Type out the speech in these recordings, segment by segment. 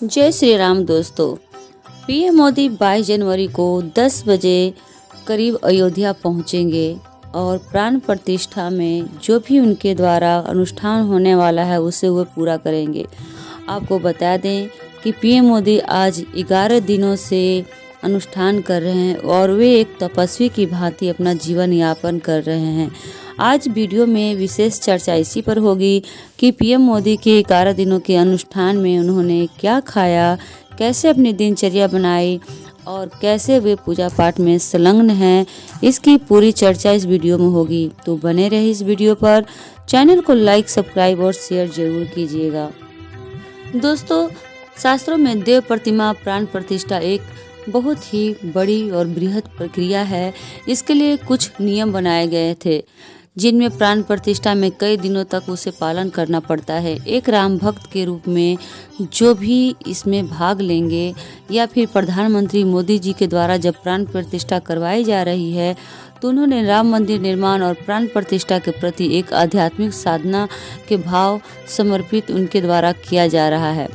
जय श्री राम दोस्तों। पीएम मोदी 22 जनवरी को 10 बजे करीब अयोध्या पहुंचेंगे और प्राण प्रतिष्ठा में जो भी उनके द्वारा अनुष्ठान होने वाला है उसे वो पूरा करेंगे। आपको बता दें कि पीएम मोदी आज 11 दिनों से अनुष्ठान कर रहे हैं और वे एक तपस्वी की भांति अपना जीवन यापन कर रहे हैं। आज वीडियो में विशेष चर्चा इसी पर होगी कि पीएम मोदी के 11 दिनों के अनुष्ठान में उन्होंने क्या खाया, कैसे अपनी दिनचर्या बनाई और कैसे वे पूजा पाठ में संलग्न हैं। इसकी पूरी चर्चा इस वीडियो में होगी, तो बने रहे इस वीडियो पर। चैनल को लाइक, सब्सक्राइब और शेयर जरूर कीजिएगा। दोस्तों, शास्त्रों में देव प्रतिमा प्राण प्रतिष्ठा एक बहुत ही बड़ी और बृहद प्रक्रिया है। इसके लिए कुछ नियम बनाए गए थे जिनमें प्राण प्रतिष्ठा में कई दिनों तक उसे पालन करना पड़ता है। एक राम भक्त के रूप में जो भी इसमें भाग लेंगे या फिर प्रधानमंत्री मोदी जी के द्वारा जब प्राण प्रतिष्ठा करवाई जा रही है तो उन्होंने राम मंदिर निर्माण और प्राण प्रतिष्ठा के प्रति एक आध्यात्मिक साधना के भाव समर्पित उनके द्वारा किया जा रहा है।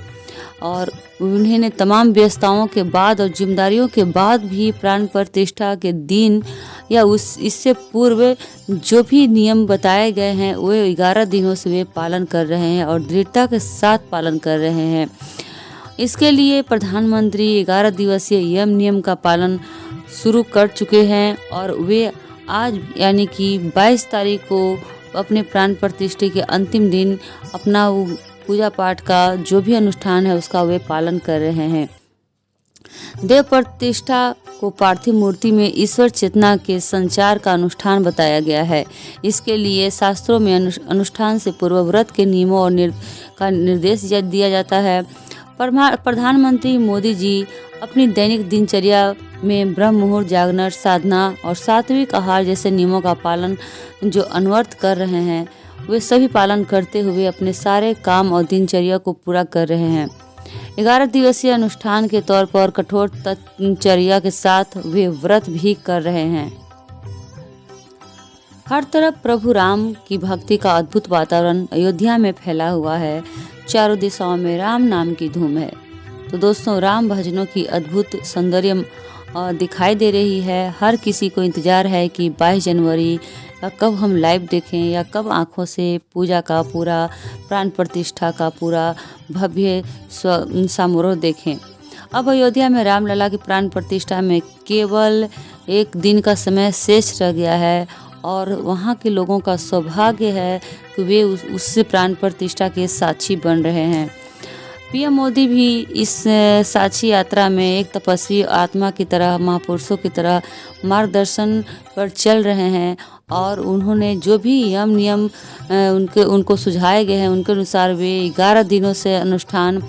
और उन्होंने तमाम व्यस्तताओं के बाद और जिम्मेदारियों के बाद भी प्राण प्रतिष्ठा के दिन या इससे पूर्व जो भी नियम बताए गए हैं वे 11 दिनों से वे पालन कर रहे हैं और दृढ़ता के साथ पालन कर रहे हैं। इसके लिए प्रधानमंत्री 11 दिवसीय यम नियम का पालन शुरू कर चुके हैं और वे आज यानी कि 22 तारीख को अपने प्राण प्रतिष्ठा के अंतिम दिन अपना पूजा पाठ का जो भी अनुष्ठान है उसका वे पालन कर रहे हैं। देव प्रतिष्ठा को पार्थिव मूर्ति में ईश्वर चेतना के संचार का अनुष्ठान बताया गया है। इसके लिए शास्त्रों में अनुष्ठान से पूर्व व्रत के नियमों और का निर्देश दिया जाता है। प्रधानमंत्री मोदी जी अपनी दैनिक दिनचर्या में ब्रह्म मुहूर्त जागना, साधना और सात्विक आहार जैसे नियमों का पालन जो अनवरत कर रहे हैं वे सभी पालन करते हुए अपने सारे काम और दिनचर्या को पूरा कर रहे हैं। 11 दिवसीय अनुष्ठान के तौर पर कठोर तपचर्या के साथ वे व्रत भी कर रहे हैं। हर तरफ प्रभु राम की भक्ति का अद्भुत वातावरण अयोध्या में फैला हुआ है। चारों दिशाओं में राम नाम की धूम है। तो दोस्तों, राम भजनों की अद्भुत सौंदर्य दिखाई दे रही है। हर किसी को इंतजार है कि 22 जनवरी कब हम लाइव देखें या कब आंखों से पूजा का पूरा प्राण प्रतिष्ठा का पूरा भव्य समारोह देखें। अब अयोध्या में रामलला की प्राण प्रतिष्ठा में केवल एक दिन का समय शेष रह गया है और वहाँ के लोगों का सौभाग्य है कि वे उससे प्राण प्रतिष्ठा के साक्षी बन रहे हैं। पीएम मोदी भी इस साक्षी यात्रा में एक तपस्वी आत्मा की तरह, महापुरुषों की तरह मार्गदर्शन पर चल रहे हैं और उन्होंने जो भी यम नियम उनको सुझाए गए हैं उनके अनुसार वे 11 दिनों से अनुष्ठान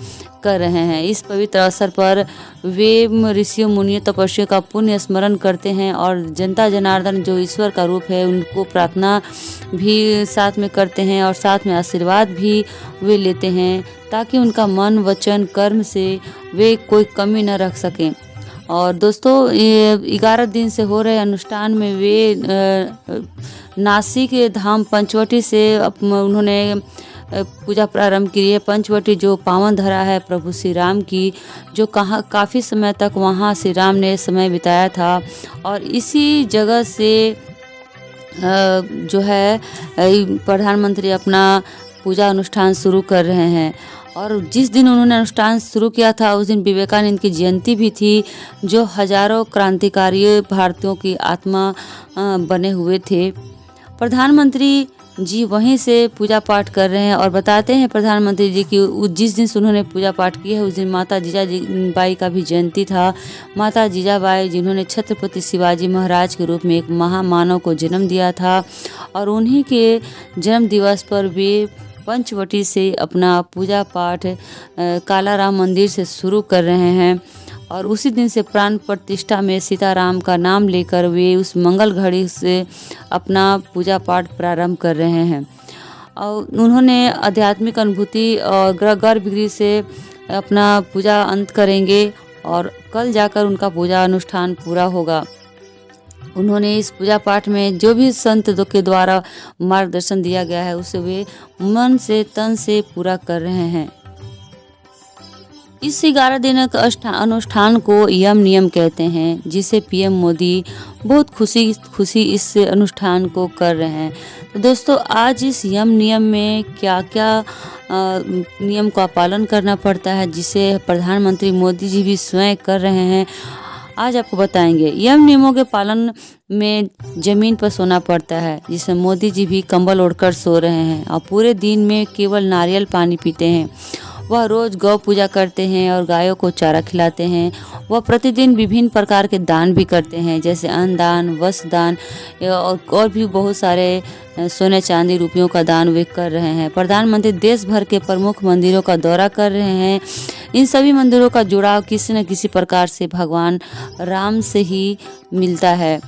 कर रहे हैं। इस पवित्र अवसर पर वे ऋषियों मुनियों तपस्वियों का पुण्य स्मरण करते हैं और जनता जनार्दन जो ईश्वर का रूप है उनको प्रार्थना भी साथ में करते हैं और साथ में आशीर्वाद भी वे लेते हैं ताकि उनका मन, वचन, कर्म से वे कोई कमी न रख सकें। और दोस्तों, ये 11 दिन से हो रहे अनुष्ठान में वे नासिक धाम पंचवटी से उन्होंने पूजा प्रारंभ की है। पंचवटी जो पावन धरा है प्रभु श्री राम की, जो काफ़ी समय तक वहाँ श्री राम ने समय बिताया था और इसी जगह से जो है प्रधानमंत्री अपना पूजा अनुष्ठान शुरू कर रहे हैं। और जिस दिन उन्होंने अनुष्ठान शुरू किया था उस दिन विवेकानंद की जयंती भी थी, जो हजारों क्रांतिकारी भारतीयों की आत्मा बने हुए थे। प्रधानमंत्री जी वहीं से पूजा पाठ कर रहे हैं और बताते हैं प्रधानमंत्री जी कि जिस दिन उन्होंने पूजा पाठ किया है उस दिन माता जीजाबाई का भी जयंती था। माता जीजाबाई जिन्होंने छत्रपति शिवाजी महाराज के रूप में एक महामानव को जन्म दिया था और उन्हीं के जन्म दिवस पर वे पंचवटी से अपना पूजा पाठ कालाराम मंदिर से शुरू कर रहे हैं और उसी दिन से प्राण प्रतिष्ठा में सीताराम का नाम लेकर वे उस मंगल घड़ी से अपना पूजा पाठ प्रारंभ कर रहे हैं। और उन्होंने आध्यात्मिक अनुभूति और गर्भगृह से अपना पूजा अंत करेंगे और कल जाकर उनका पूजा अनुष्ठान पूरा होगा। उन्होंने इस पूजा पाठ में जो भी संत के द्वारा मार्गदर्शन दिया गया है उसे वे मन से, तन से पूरा कर रहे हैं। इस 11 दिन का अनुष्ठान को यम नियम कहते हैं, जिसे पीएम मोदी बहुत खुशी इस अनुष्ठान को कर रहे हैं। तो दोस्तों, आज इस यम नियम में क्या क्या नियम का पालन करना पड़ता है, जिसे प्रधानमंत्री मोदी जी भी स्वयं कर रहे हैं, आज आपको बताएंगे। यम नियमों के पालन में जमीन पर सोना पड़ता है, जिसमें मोदी जी भी कंबल ओढ़कर सो रहे हैं और पूरे दिन में केवल नारियल पानी पीते हैं। वह रोज गौ पूजा करते हैं और गायों को चारा खिलाते हैं। वह प्रतिदिन विभिन्न प्रकार के दान भी करते हैं, जैसे अन्न दान, वस्त्र दान और भी बहुत सारे सोने चांदी रुपयों का दान वे कर रहे हैं। प्रधानमंत्री देश भर के प्रमुख मंदिरों का दौरा कर रहे हैं। इन सभी मंदिरों का जुड़ाव किसी न किसी प्रकार से भगवान राम से ही मिलता है।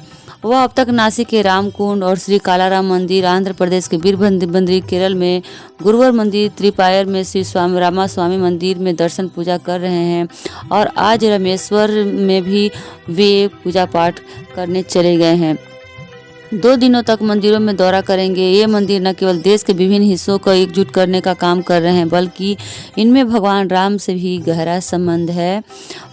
वह अब तक नासिक के रामकुंड और श्री कालाराम मंदिर, आंध्र प्रदेश के वीरभद्र मंदिर, केरल में गुरुवार मंदिर, त्रिपायर में श्री स्वामी रामास्वामी मंदिर में दर्शन पूजा कर रहे हैं और आज रामेश्वर में भी वे पूजा पाठ करने चले गए हैं। 2 दिनों तक मंदिरों में दौरा करेंगे। ये मंदिर न केवल देश के विभिन्न हिस्सों को एकजुट करने का काम कर रहे हैं, बल्कि इनमें भगवान राम से भी गहरा संबंध है।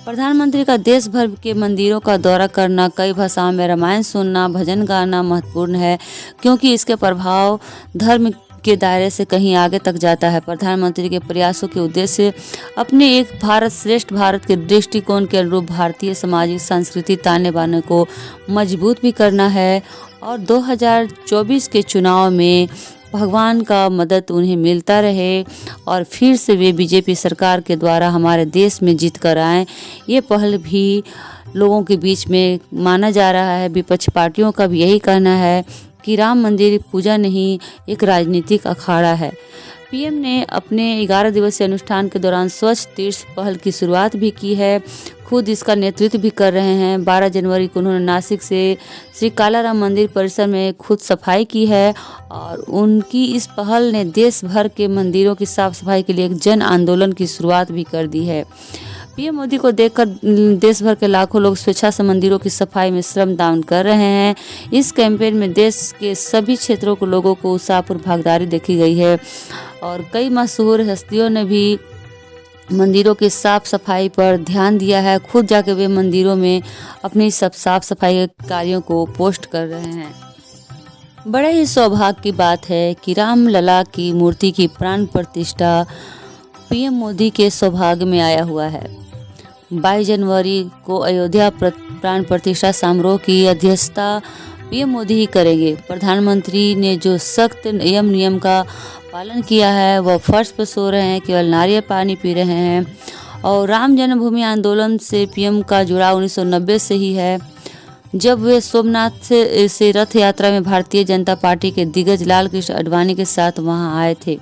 प्रधानमंत्री का देश भर के मंदिरों का दौरा करना, कई भाषाओं में रामायण सुनना, भजन गाना महत्वपूर्ण है, क्योंकि इसके प्रभाव धर्म के दायरे से कहीं आगे तक जाता है। प्रधानमंत्री के प्रयासों के उद्देश्य अपने एक भारत श्रेष्ठ भारत के दृष्टिकोण के अनुरूप भारतीय सामाजिक सांस्कृतिक ताने बाने को मजबूत भी करना है और 2024 के चुनाव में भगवान का मदद उन्हें मिलता रहे और फिर से वे बीजेपी सरकार के द्वारा हमारे देश में जीत कर आएँ। ये पहल भी लोगों के बीच में माना जा रहा है। विपक्ष पार्टियों का भी यही कहना है कि राम मंदिर पूजा नहीं, एक राजनीतिक अखाड़ा है। पीएम ने अपने 11 दिवसीय अनुष्ठान के दौरान स्वच्छ तीर्थ पहल की शुरुआत भी की है, खुद इसका नेतृत्व भी कर रहे हैं। 12 जनवरी को उन्होंने नासिक से श्री कालाराम मंदिर परिसर में खुद सफाई की है और उनकी इस पहल ने देश भर के मंदिरों की साफ सफाई के लिए एक जन आंदोलन की शुरुआत भी कर दी है। पीएम मोदी को देखकर देश भर के लाखों लोग स्वेच्छा से मंदिरों की सफाई में श्रम दान कर रहे हैं। इस कैंपेन में देश के सभी क्षेत्रों के लोगों को उत्साहपूर्ण भागीदारी देखी गई है और कई मशहूर हस्तियों ने भी मंदिरों की साफ सफाई पर ध्यान दिया है। खुद जाके वे मंदिरों में अपनी सब साफ सफाई के कार्यों को पोस्ट कर रहे हैं। बड़े ही सौभाग्य की बात है कि राम लला की मूर्ति की प्राण प्रतिष्ठा पीएम मोदी के सौभाग्य में आया हुआ है। 22 जनवरी को अयोध्या प्राण प्रतिष्ठा समारोह की अध्यक्षता पीएम मोदी ही करेंगे। प्रधानमंत्री ने जो सख्त नियम का पालन किया है, वह फर्श पर सो रहे हैं, केवल नारियल पानी पी रहे हैं और राम जन्मभूमि आंदोलन से पीएम का जुड़ाव 1990 से ही है, जब वे सोमनाथ से रथ यात्रा में भारतीय जनता पार्टी के दिग्गज लाल कृष्ण आडवाणी के साथ वहां आए थे।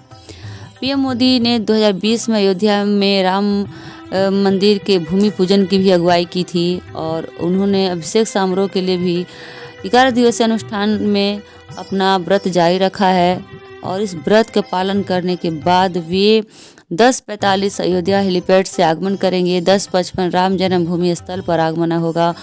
पीएम मोदी ने 2020 में अयोध्या में राम मंदिर के भूमि पूजन की भी अगुवाई की थी और उन्होंने अभिषेक समारोह के लिए भी 11 दिवसीय अनुष्ठान में अपना व्रत जारी रखा है और इस व्रत के पालन करने के बाद वे 10:45 अयोध्या हेलीपैड से आगमन करेंगे। 10:55 राम जन्मभूमि स्थल पर आगमन होगा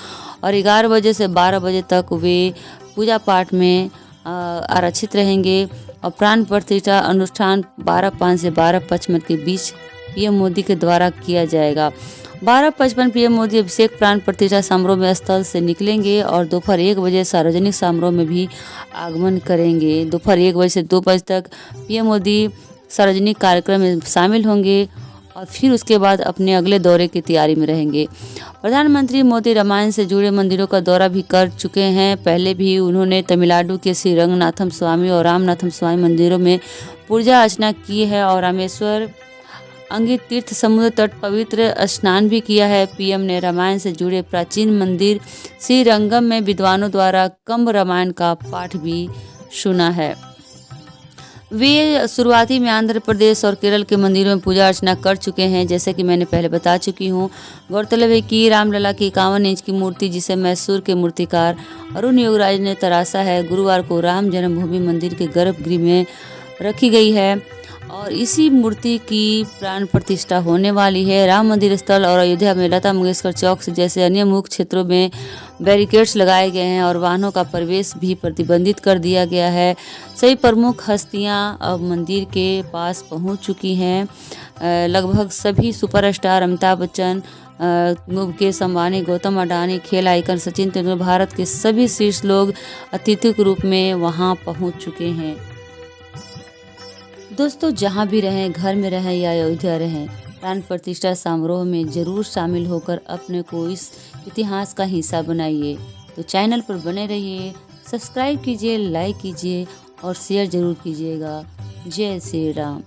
और 11 बजे से 12 बजे तक वे पूजा पाठ में आरक्षित रहेंगे और प्राण प्रतिष्ठा अनुष्ठान 12:05 से 12:55 के बीच पीएम मोदी के द्वारा किया जाएगा। 12:55 पीएम मोदी अभिषेक प्राण प्रतिष्ठा समारोह में स्थल से निकलेंगे और दोपहर 1 बजे सार्वजनिक समारोह में भी आगमन करेंगे। दोपहर 1 बजे से 2 बजे तक पीएम मोदी सार्वजनिक कार्यक्रम में शामिल होंगे और फिर उसके बाद अपने अगले दौरे की तैयारी में रहेंगे। प्रधानमंत्री मोदी रामायण से जुड़े मंदिरों का दौरा भी कर चुके हैं। पहले भी उन्होंने तमिलनाडु के श्री रंगनाथम स्वामी और रामनाथम स्वामी मंदिरों में पूजा अर्चना की है और रामेश्वर अंगित तीर्थ समुद्र तट पवित्र स्नान भी किया है। पीएम ने रामायण से जुड़े प्राचीन मंदिर श्री रंगम में विद्वानों द्वारा कंब रामायण का पाठ भी सुना है। वे शुरुआती में आंध्र प्रदेश और केरल के मंदिरों में पूजा अर्चना कर चुके हैं, जैसे कि मैंने पहले बता चुकी हूँ। गौरतलब है कि रामलला की 51 इंच की मूर्ति, जिसे मैसूर के मूर्तिकार अरुण योगराज ने तराशा है, गुरुवार को राम जन्मभूमि मंदिर के गर्भगृह में रखी गई है और इसी मूर्ति की प्राण प्रतिष्ठा होने वाली है। राम मंदिर स्थल और अयोध्या में लता मंगेशकर चौक से जैसे अन्य मुख्य क्षेत्रों में बैरिकेड्स लगाए गए हैं और वाहनों का प्रवेश भी प्रतिबंधित कर दिया गया है। सभी प्रमुख हस्तियां अब मंदिर के पास पहुंच चुकी हैं। लगभग सभी सुपरस्टार अमिताभ बच्चन, मुकेश अंबानी, गौतम अडानी, खेल आइकन सचिन तेंदुलकर, भारत के सभी शीर्ष लोग अतिथि के रूप में वहां पहुंच चुके हैं। दोस्तों, जहां भी रहें, घर में रहें या अयोध्या रहें, प्राण प्रतिष्ठा समारोह में जरूर शामिल होकर अपने को इस इतिहास का हिस्सा बनाइए। तो चैनल पर बने रहिए, सब्सक्राइब कीजिए, लाइक कीजिए और शेयर जरूर कीजिएगा। जय श्री राम।